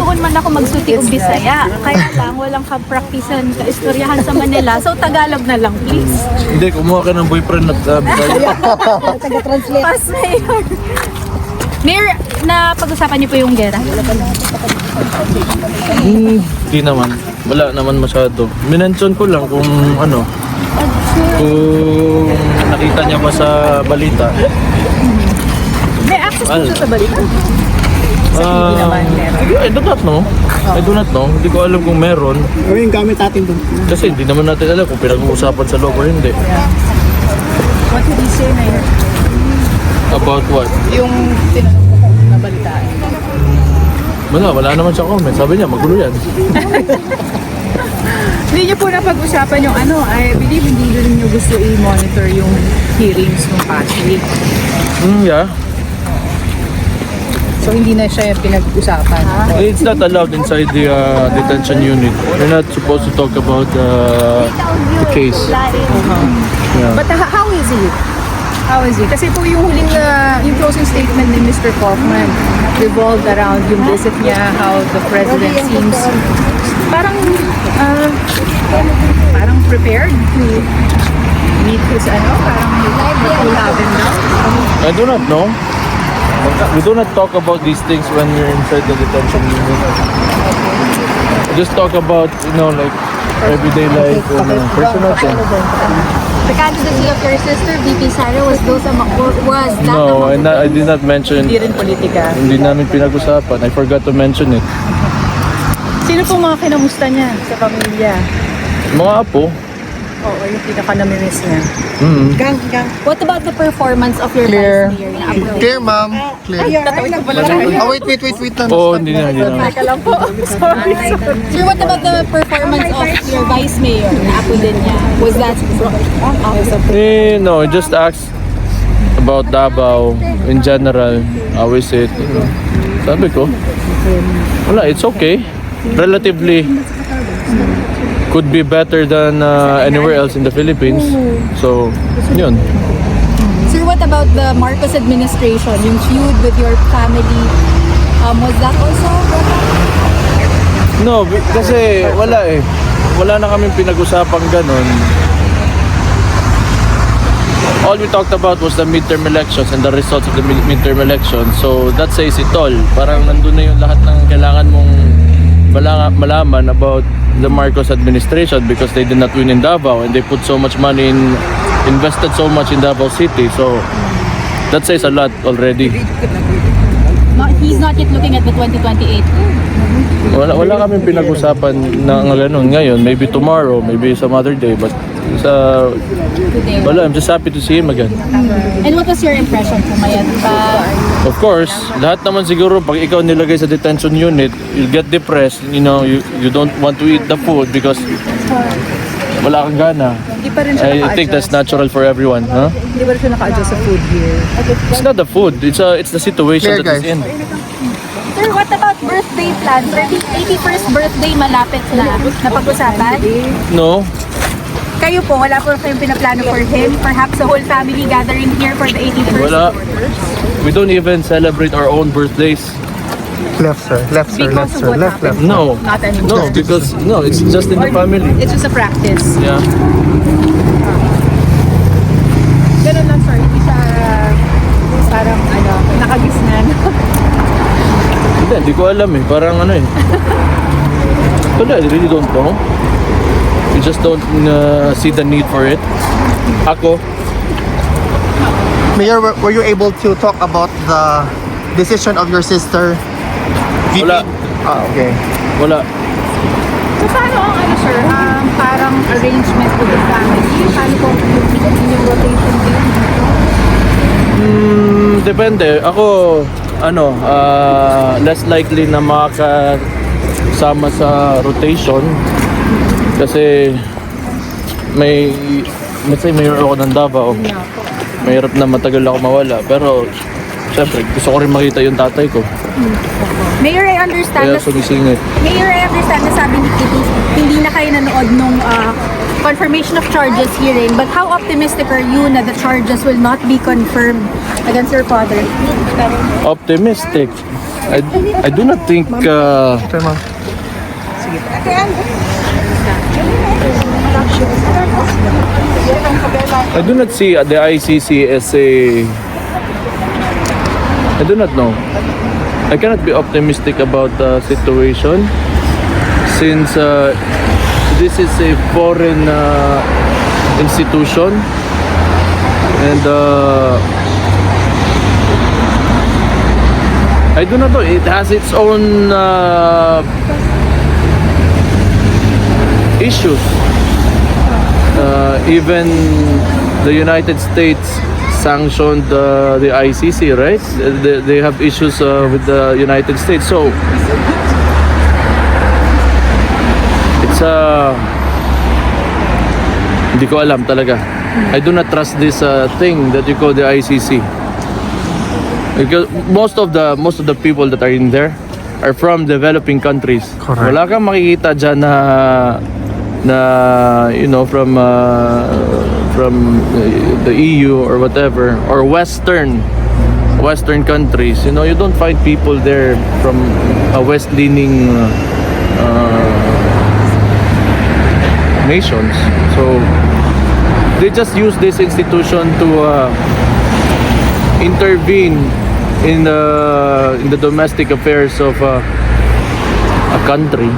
tuon man ako magsuti og Bisaya. Kaya lang, walang kapraktisan, kaistoryahan sa Manila. So, Tagalog na lang, please. Hindi, kumuha ka ng boyfriend at Bisaya. Taga-translate. Pas, Mayor. Mayor, na pag-usapan niyo po yung gera? Hindi naman. Wala naman masyado. Minention ko lang kung ano, kung nakita niya ba sa balita. May access po siya sa balita? I do not know. I do not know. Hindi ko alam kung meron. Ano yung gamit natin doon? Kasi hindi naman natin alam kung pinag-uusapan sa loob or hindi. What did he say, Mayor? About what? Yung tinanong ko kung nabalitaan. Wala naman siya comment. Sabi niya, magulo yan. Hindi niyo po napag-usapan yung ano, I believe hindi rin niyo gusto i-monitor yung hearings ng past week. Yeah. So hindi na siya pinag-usapan. It's not allowed inside the detention unit. We're not supposed to talk about the case. Yeah. But how is he? How is he? Kasi po yung huling yung closing statement ni Mr. Kaufman revolved around yung visit niya, how the president seems parang parang prepared to meet his parang will have him now. I do not know. We do not talk about these things when we're inside the detention unit. We just talk about, like everyday life and personal things. The candidacy of your sister, VP Sara, was that No, I did not mention. Hindi rin politika. Hindi namin pinag-usapan. I forgot to mention it. Sino po mga kinamusta niya sa pamilya? Mga apo. Oo, yung pinaka-namimiss niya. Gang. What about the performance of your vice mayor na update? Clear, ma'am. Clear. Tatawid ko pala siya. Oh, wait. Oo, hindi na. Teka lang po. Sorry. Sir, what about the performance of your vice mayor na update niya? Was that No, I just asked about Davao in general. How is it? Sabi ko, wala, it's okay. Relatively, could be better than anywhere else in the Philippines. So, yun. Sir, what about the Marcos administration, yung feud with your family? Was that also No, kasi wala eh. Wala na kaming pinag-usapang ganun. All we talked about was the midterm elections and the results of the midterm elections. So that says it all. Parang nandun na yung lahat ng kailangan mong malaman about the Marcos administration because they did not win in Davao and they put so much money invested so much in Davao City. So that says a lot already. he's not yet looking at the 2028? Wala kaming pinag-usapan na ganun ngayon. Maybe tomorrow, maybe some other day. But wala, I'm just happy to see him again. And what was your impression? Pumayat pa? Of course, lahat naman siguro pag ikaw nilagay sa detention unit, you'll get depressed. You don't want to eat the food because wala kang gana. Hindi pa rin siya I think that's natural for everyone, huh? Hindi pa rin siya naka-adjust sa food here. It's not the food, it's the situation that is in. Sir, what about birthday plans? 81st birthday malapit na. Napag-usapan? No, Kayo po, wala po kayong pinaplano for him? Perhaps the whole family gathering here for the 81st? wala. We don't even celebrate our own birthdays. Left, sir. Because of what happened? No, Not anymore. no, because it's just in the family. It's just a practice. Yeah. Ganun lang, sir. Hindi siya parang nakagisnan. Hindi ko alam eh. Parang eh. Wala, I really don't know. We just don't see the need for it. Ako, Mayor, were you able to talk about the decision of your sister? wala. Okay. Wala. So, paano ang sir? Parang arrangement with the family? Paano po yung rotation din? Depende. Ako, less likely na makakasama sa rotation. Kasi let's say mayor ako ng Davao. Mahirap na matagal ako mawala. Pero, syempre, gusto ko rin makita yung tatay ko. Mayor, I understand Kaya sumisingit. Mayor, I understand na sabi ni Kitty, hindi na kayo nanood nung confirmation of charges hearing, but how optimistic are you na the charges will not be confirmed against your father? Optimistic. I do not think I do not see the ICC as a I do not know. I cannot be optimistic about the situation since this is a foreign institution and I do not know. It has its own issues. Even the United States sanctioned the ICC, right? They have issues with the United States. So it's hindi ko alam talaga. I do not trust this thing that you call the ICC. Because most of the people that are in there are from developing countries. Correct. Wala kang makikita dyan na you know from the EU or whatever or Western countries. You know, you don't find people there from west-leaning nations. So they just use this institution to intervene in the domestic affairs of a country,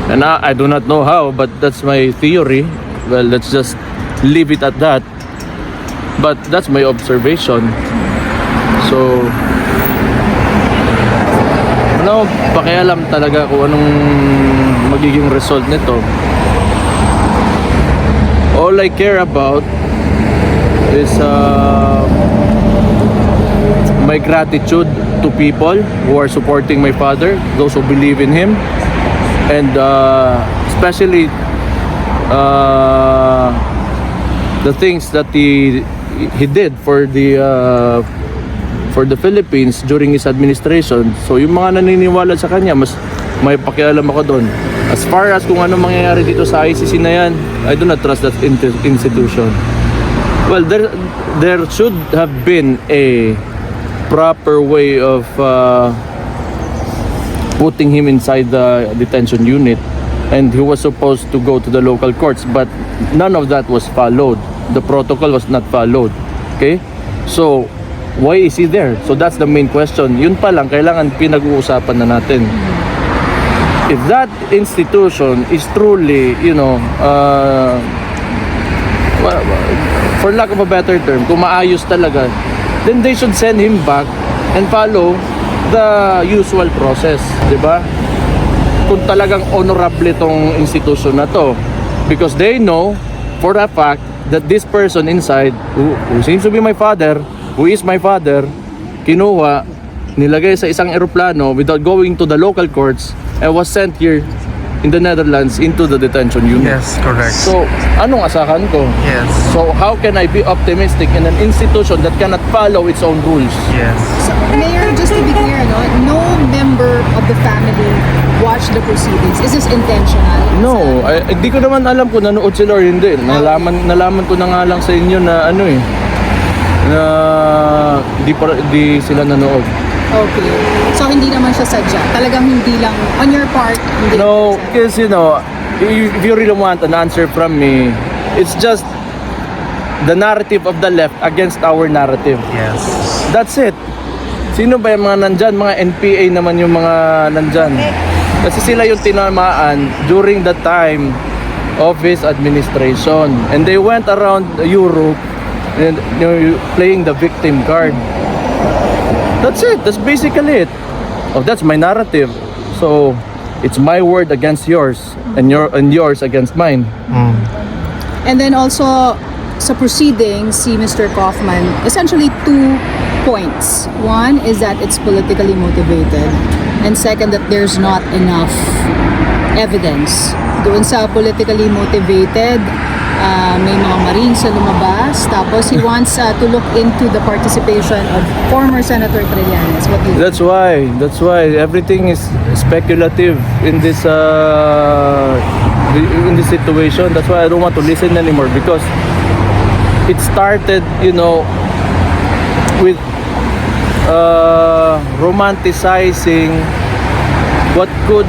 and I do not know how, but that's my theory. Well, let's just leave it at that, but that's my observation. So ano, pakialam talaga kung anong magiging result nito. All I care about is my gratitude to people who are supporting my father, those who believe in him, and especially the things that he did for the Philippines during his administration. So yung mga naniniwala sa kanya, mas may pakialam ako doon. As far as kung ano mangyayari dito sa ICC na yan, I do not trust that institution. Well, there should have been a proper way of putting him inside the detention unit, and he was supposed to go to the local courts, but none of that was followed. The protocol was not followed. Okay? So why is he there? So that's the main question. Yun pa lang, kailangan pinag-uusapan na natin. If that institution is truly, you know, for lack of a better term, kung maayos talaga, then they should send him back and follow the usual process, di ba? Kung talagang honorable itong institution na to, because they know for a fact that this person inside, who seems to be my father, who is my father, kinuha, nilagay sa isang eroplano without going to the local courts and was sent here in the Netherlands into the detention unit. Yes, correct. So, anong asahan ko? Yes. So, how can I be optimistic in an institution that cannot follow its own rules? Yes. So, Mayor, just to be clear, no member of the family watched the proceedings. Is this intentional? No, hindi ko naman alam kung nanood sila or hindi. Nalaman ko na nga lang sa inyo na ano na di sila nanood. Okay. So, hindi naman siya sadya. Talagang hindi lang, on your part, hindi. No, because you know, if you really want an answer from me, it's just the narrative of the left against our narrative. Yes. That's it. Sino ba yung mga nandyan? Mga NPA naman yung mga nandyan. Kasi sila yung tinamaan during the time of his administration. And they went around Europe and, you know, playing the victim card. That's it. That's basically it. Oh, that's my narrative. So, it's my word against yours and yours against mine. And then also, sa proceedings, si Mr. Kaufman, essentially 2 points. One is that it's politically motivated. And second, that there's not enough evidence. Doon sa politically motivated, may mga Marines na lumabas. Tapos he wants to look into the participation of former Senator Trillanes. What do you think? That's why everything is speculative in this in this situation. That's why I don't want to listen anymore, because it started, with romanticizing what could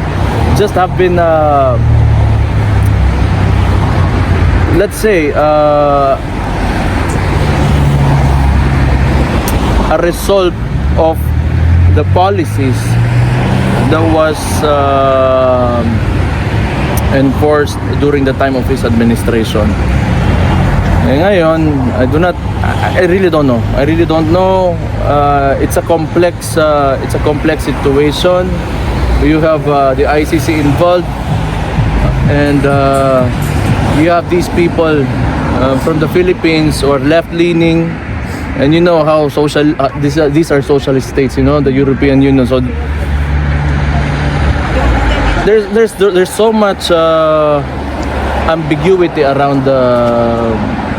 just have been, let's say, a result of the policies that was enforced during the time of his administration. Ngayon, I really don't know. I really don't know. It's a complex situation. You have the ICC involved, and you have these people from the Philippines or left-leaning, and you know how these are socialist states, the European Union. So there's so much ambiguity around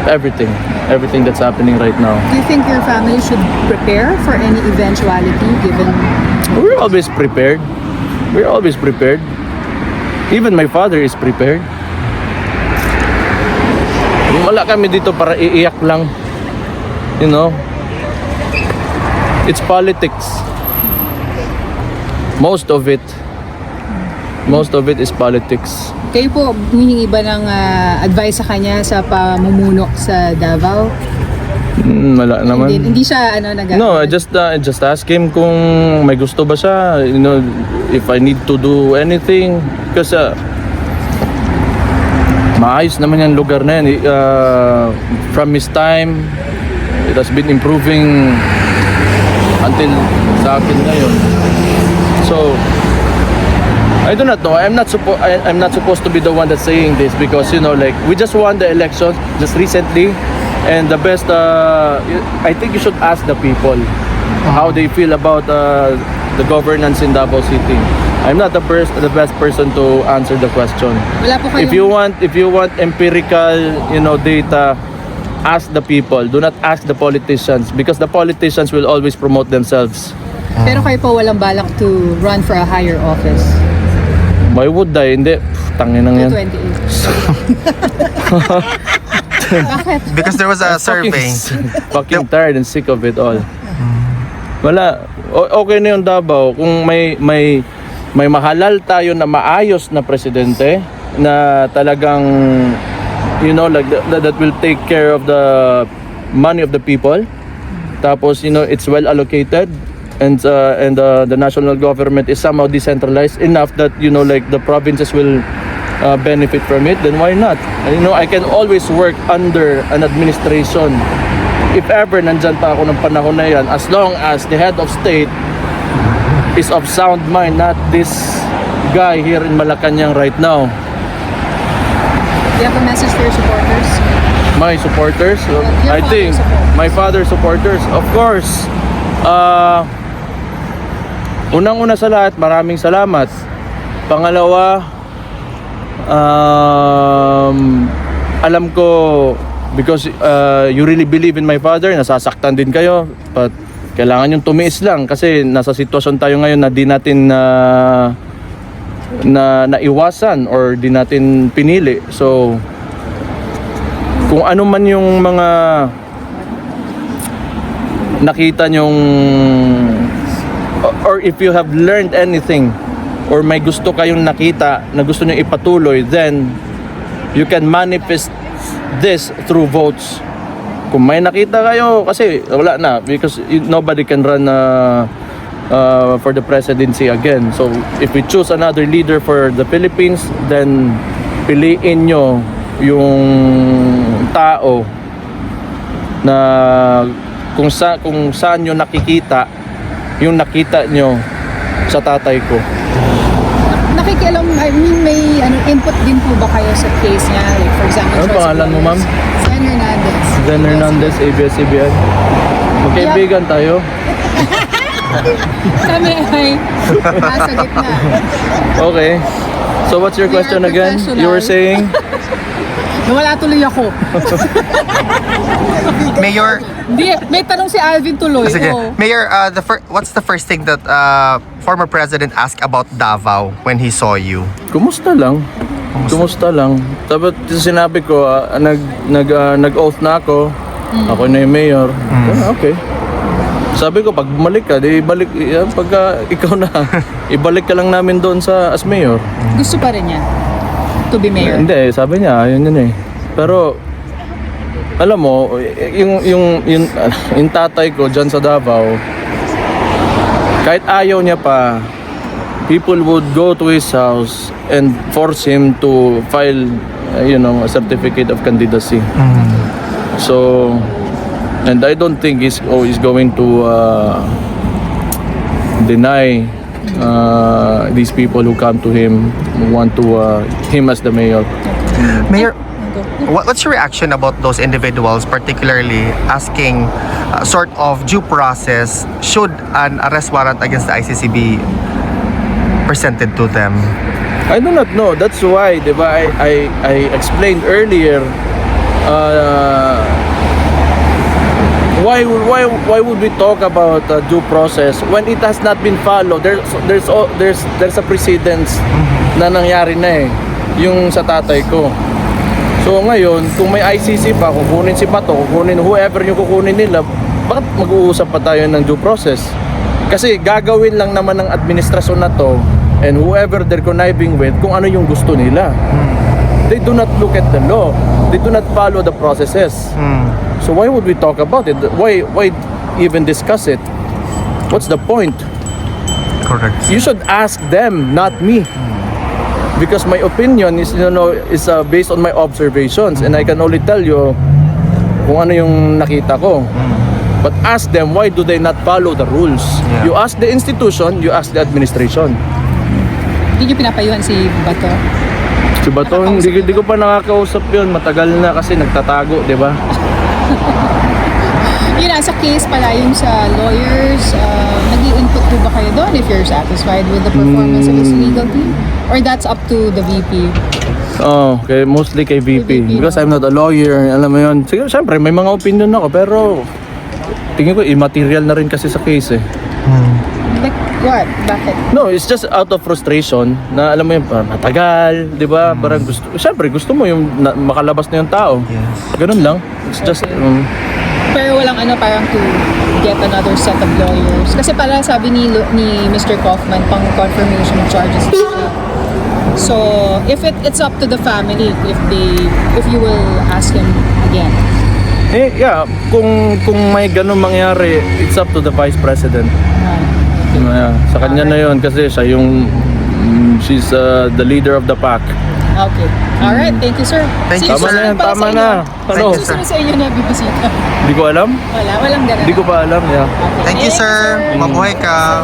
everything that's happening right now. Do you think your family should prepare for any eventuality given? We're always prepared. Even my father is prepared. Wala kami dito para iiyak lang. It's politics. Most of it is politics. Kayo po, humihingi ba ng advice sa kanya sa pamumuno sa Davao? Wala naman. Hindi siya No, I just ask him kung may gusto ba siya, if I need to do anything, kasi maayos naman yung lugar na yan. From his time, it has been improving until sa akin ngayon. So I do not know. I'm not supposed to be the one that's saying this, because we just won the elections just recently, and the best I think you should ask the people how they feel about the governance in Davao City. I'm not the best person to answer the question. Wala po kayong... If you want empirical, data, ask the people. Do not ask the politicians, because the politicians will always promote themselves. Pero kayo po walang balak to run for a higher office? Why would I? Hindi. Tangin nang yan. 28. Bakit? Because there was a survey. Fucking tired and sick of it all. Wala. Okay na yung Davao kung may mahalal tayo na maayos na presidente na talagang that will take care of the money of the people. Tapos it's well allocated, and the national government is somehow decentralized enough that the provinces will benefit from it. Then why not? I can always work under an administration if ever nandyan pa ako ng panahon na yan, as long as the head of state is of sound mind, not this guy here in Malacanang right now. Do you have a message for your supporters? My supporters, I think my father's supporters, of course. Unang-una sa lahat, maraming salamat. Pangalawa, alam ko, because you really believe in my father, nasasaktan din kayo, but kailangan yung tumiis lang, kasi nasa sitwasyon tayo ngayon na di natin na naiwasan or di natin pinili. So kung ano man yung mga nakita nyong, or if you have learned anything, or may gusto kayong nakita na gusto nyo ipatuloy, then you can manifest this through votes. Kung may nakita kayo, kasi wala na, because nobody can run for the presidency again. So if we choose another leader for the Philippines, then piliin nyo yung tao na kung saan nyo nakikita yung nakita nyo sa tatay ko. Nakikialam, may input din po ba kayo sa case niya? Like for example, Ano pangalan mo, ma'am? Zen Hernandez. Zen Hernandez, ABS-CBN. Magkaibigan tayo. Kami ay nasa gitna. Okay. So what's your We are question again? You were saying? Nawala tuloy ako. Mayor, Hindi, may tanong si Alvin tuloy. sige. Oo. Mayor, what's the first thing that former president asked about Davao when he saw you? Kumusta lang? Kumusta lang. Tapos sinabi ko, nag-oath na ako. Ako na yung mayor. Okay. Sabi ko, pag bumalik ka, di balik, pagka ikaw na, ibalik ka lang namin doon as mayor. Gusto pa rin niya to be mayor. Hindi, sabi niya, yun eh. Pero, alam mo, yung tatay ko dyan sa Davao, kahit ayaw niya pa, people would go to his house and force him to file, a certificate of candidacy. So, and I don't think he's going to deny these people who come to him, who want to him as the mayor. Mayor, what's your reaction about those individuals, particularly asking sort of due process? Should an arrest warrant against the ICC be presented to them? I do not know. That's why, di ba, I explained earlier, why would we talk about due process when it has not been followed? There's a precedence na nangyari na yung sa tatay ko. So ngayon, kung may ICC pa, kukunin si Bato, kukunin whoever yung kukunin nila, bakit mag-uusap pa tayo ng due process? Kasi gagawin lang naman ng administrasyon na to and whoever they're conniving with kung ano yung gusto nila. They do not look at the law. They do not follow the processes. So why would we talk about it? Why even discuss it? What's the point? Correct. You should ask them, not me. Because my opinion is based on my observations and I can only tell you kung ano yung nakita ko. But ask them, why do they not follow the rules? Yeah. You ask the institution, you ask the administration. Hindi niyo pinapayuhan si Bato. Si Bato, hindi ko pa nakakausap yun. Matagal na kasi nagtatago, di ba? Yun nasa case pala yung sa lawyers, nag-i-input po ba kayo doon if you're satisfied with the performance of his legal team? Or that's up to the VP? Oh, mostly kay VP. Because I'm not a lawyer, alam mo yun. Siguro, syempre, may mga opinion ako, pero tingin ko, immaterial na rin kasi sa case Like what? Bakit? No, it's just out of frustration na alam mo yun, parang matagal, di ba? Parang syempre, gusto mo yung makalabas na yung tao. Yes. Ganun lang. It's just, Pero walang parang to get another set of lawyers. Kasi pala sabi ni Mr. Kaufman, pang confirmation of charges. So, if it's up to the family if you will ask him again. yeah, kung may ganun mangyari, it's up to the Vice President. Sa kanya na yun kasi siya she's the leader of the pack. Okay. Alright, thank you, sir. Thank you, Tama sir. na yan, tama na. Ano? Thank you, sir. Sino sa inyo na bibisita? Hindi ko alam. Walang ganun. Hindi ko pa alam, yeah. Okay. Thank you, sir. Mabuhay ka.